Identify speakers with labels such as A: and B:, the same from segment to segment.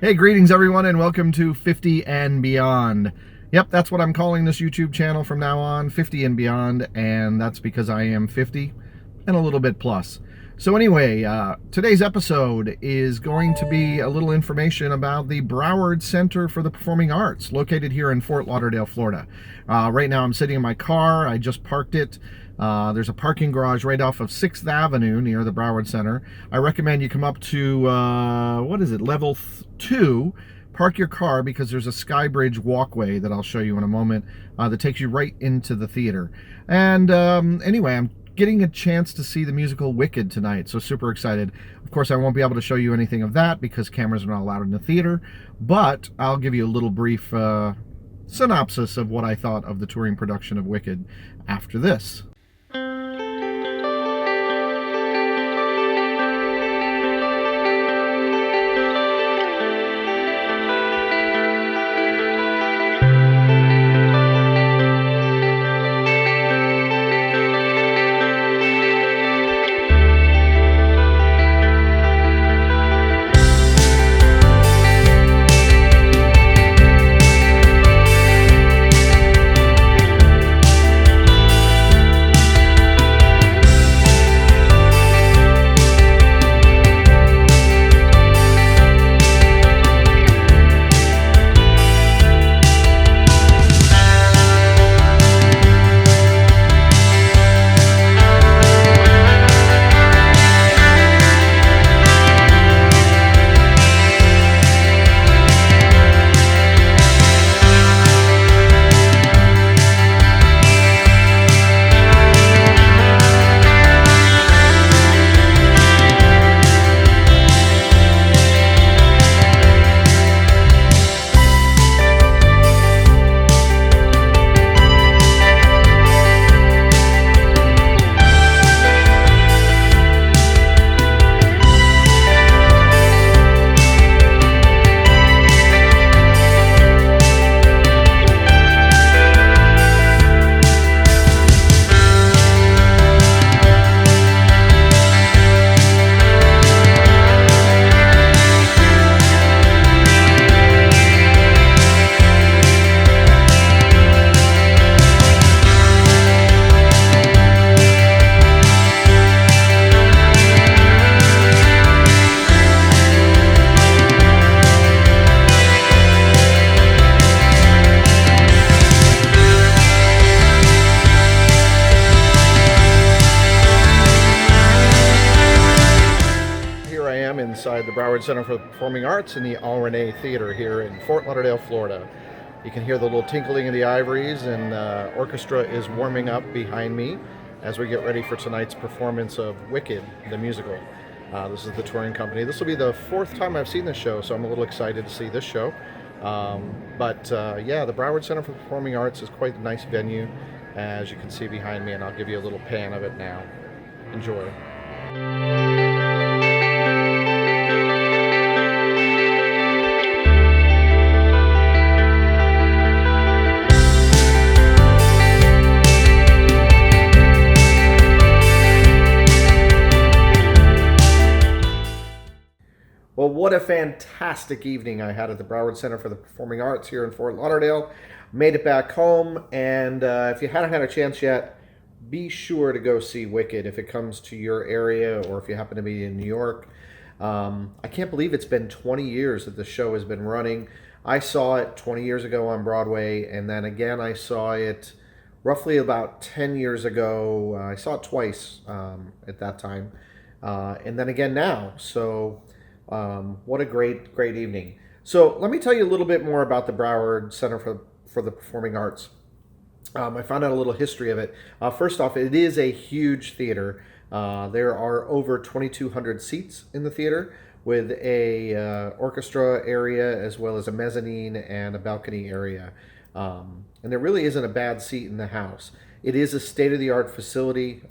A: Hey, greetings everyone, and welcome to 50 and Beyond. Yep, that's what I'm calling this YouTube channel from now on, 50 and Beyond, and that's because I am 50 and a little bit plus. So anyway, today's episode is going to be a little information about the Broward Center for the Performing Arts, located here in Fort Lauderdale, Florida. Right now I'm sitting in my car. I just parked it. There's a parking garage right off of 6th Avenue near the Broward Center. I recommend you come up to, level 2, park your car, because there's a sky bridge walkway that I'll show you in a moment that takes you right into the theater. And anyway, I'm getting a chance to see the musical Wicked tonight, so super excited. Of course, I won't be able to show you anything of that because cameras are not allowed in the theater, but I'll give you a little brief synopsis of what I thought of the touring production of Wicked after this. Inside the Broward Center for the Performing Arts in the Al Theater here in Fort Lauderdale, Florida. You can hear the little tinkling of the ivories, and orchestra is warming up behind me as we get ready for tonight's performance of Wicked, the musical. This is the touring company. This will be the 4th time I've seen this show, so I'm a little excited to see this show. Yeah, the Broward Center for the Performing Arts is quite a nice venue, as you can see behind me, and I'll give you a little pan of it now. Enjoy. Well, what a fantastic evening I had at the Broward Center for the Performing Arts here in Fort Lauderdale. Made it back home, and if you hadn't had a chance yet, be sure to go see Wicked if it comes to your area, or if you happen to be in New York. I can't believe it's been 20 years that the show has been running. I saw it 20 years ago on Broadway, and then again I saw it roughly about 10 years ago. I saw it twice at that time, and then again now. So what a great evening. So let me tell you a little bit more about the Broward Center for the Performing Arts. I found out a little history of it. First off, it is a huge theater. There are over 2,200 seats in the theater, with a orchestra area as well as a mezzanine and a balcony area. And there really isn't a bad seat in the house. It is a state-of-the-art facility.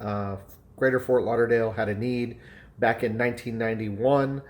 A: Greater Fort Lauderdale had a need back in 1991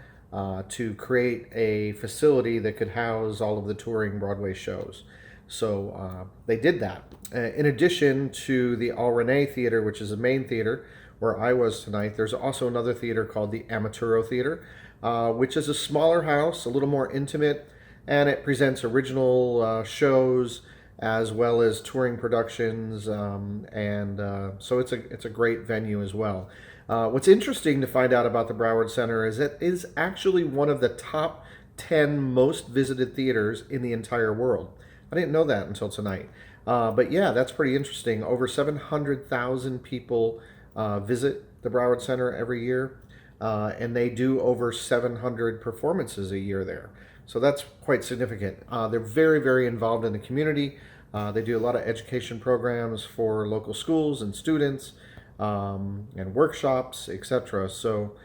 A: to create a facility that could house all of the touring Broadway shows. So they did that. In addition to the Al Rene Theater, which is the main theater where I was tonight, there's also another theater called the Amaturo Theater. which is a smaller house, a little more intimate, and it presents original shows as well as touring productions, and so it's a great venue as well. What's interesting to find out about the Broward Center is it is actually one of the top 10 most visited theaters in the entire world. I didn't know that until tonight. But yeah, that's pretty interesting. Over 700,000 people visit the Broward Center every year, and they do over 700 performances a year there. So that's quite significant. They're very, very involved in the community. They do a lot of education programs for local schools and students, and workshops, etc. So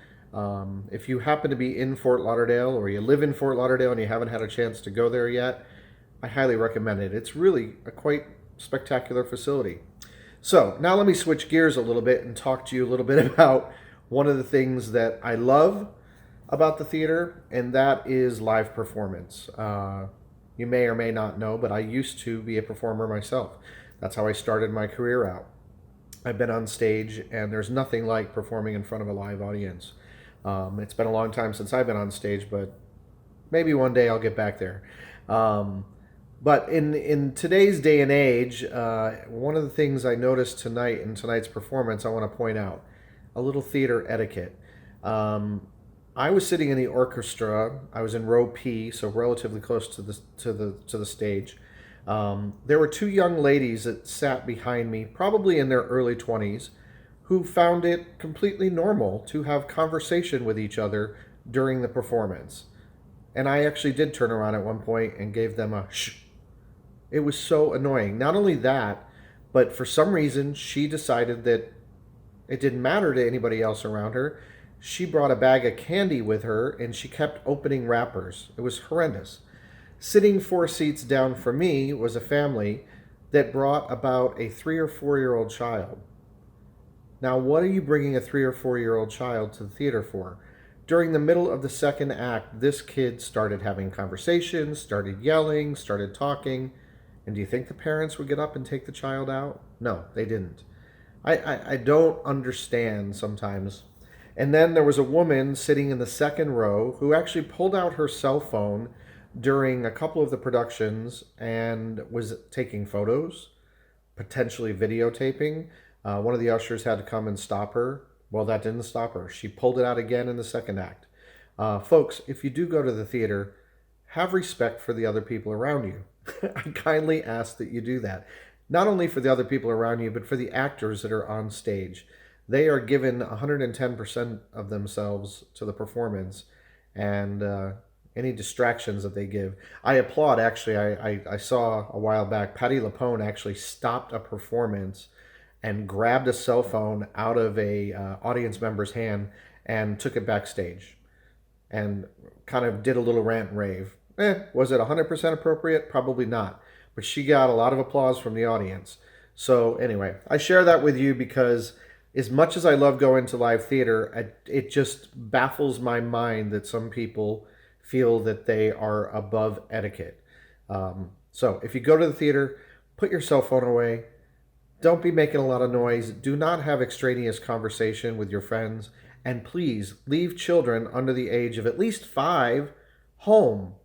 A: if you happen to be in Fort Lauderdale, or you live in Fort Lauderdale and you haven't had a chance to go there yet, I highly recommend it. It's really a quite spectacular facility. So now let me switch gears a little bit and talk to you a little bit about one of the things that I love about the theater, and that is live performance. You may or may not know, but I used to be a performer myself. That's how I started my career out. I've been on stage, and there's nothing like performing in front of a live audience. It's been a long time since I've been on stage, but maybe one day I'll get back there. But in today's day and age, one of the things I noticed tonight in tonight's performance, I want to point out a little theater etiquette. I was sitting in the orchestra. I was in row P, so relatively close to the stage. There were two young ladies that sat behind me, probably in their early 20s, who found it completely normal to have conversation with each other during the performance. And I actually did turn around at one point and gave them a shh. It was so annoying. Not only that, but for some reason, she decided that it didn't matter to anybody else around her. She brought a bag of candy with her and she kept opening wrappers. It was horrendous. Sitting 4 seats down from me was a family that brought about a 3 or 4 year old child. Now, what are you bringing a 3 or 4 year old child to the theater for? During the middle of the second act, this kid started having conversations, started yelling, started talking. And do you think the parents would get up and take the child out? No, they didn't. I don't understand sometimes. And then there was a woman sitting in the second row who actually pulled out her cell phone during a couple of the productions and was taking photos, potentially videotaping. One of the ushers had to come and stop her. Well, that didn't stop her. She pulled it out again in the second act. Folks, if you do go to the theater, have respect for the other people around you. I kindly ask that you do that. Not only for the other people around you, but for the actors that are on stage. They are given 110% of themselves to the performance, and any distractions that they give. I applaud, actually. I saw a while back, Patti LuPone actually stopped a performance and grabbed a cell phone out of a audience member's hand and took it backstage and kind of did a little rant and rave. Was it 100% appropriate? Probably not. But she got a lot of applause from the audience. So anyway, I share that with you because as much as I love going to live theater, it just baffles my mind that some people feel that they are above etiquette. So if you go to the theater, put your cell phone away. Don't be making a lot of noise. Do not have extraneous conversation with your friends. And please leave children under the age of at least 5 home.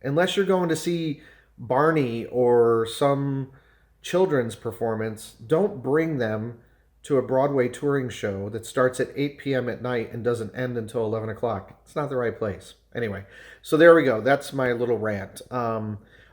A: Unless you're going to see Barney or some children's performance, don't bring them to a Broadway touring show that starts at 8 p.m. at night and doesn't end until 11 o'clock. It's not the right place. Anyway, so there we go. That's my little rant.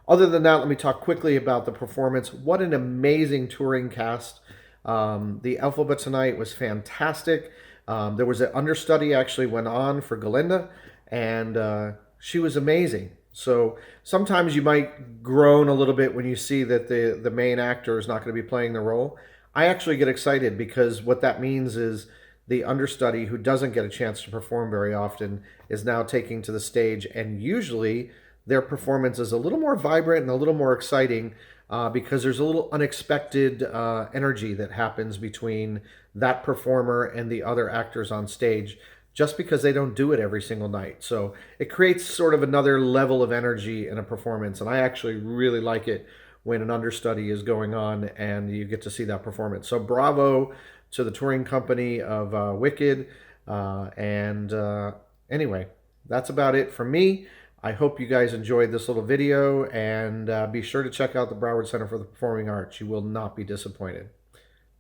A: Other than that, let me talk quickly about the performance. What an amazing touring cast. The Alphabet tonight was fantastic. There was an understudy actually went on for Galinda, and she was amazing. So sometimes you might groan a little bit when you see that the main actor is not going to be playing the role. I actually get excited because what that means is the understudy, who doesn't get a chance to perform very often, is now taking to the stage, and usually their performance is a little more vibrant and a little more exciting because there's a little unexpected energy that happens between that performer and the other actors on stage, just because they don't do it every single night. So it creates sort of another level of energy in a performance, and I actually really like it when an understudy is going on and you get to see that performance. So bravo to the touring company of Wicked. Anyway, That's about it for me. I hope you guys enjoyed this little video, and be sure to check out the Broward Center for the Performing Arts. You will not be disappointed.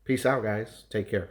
A: Peace out, guys. Take care.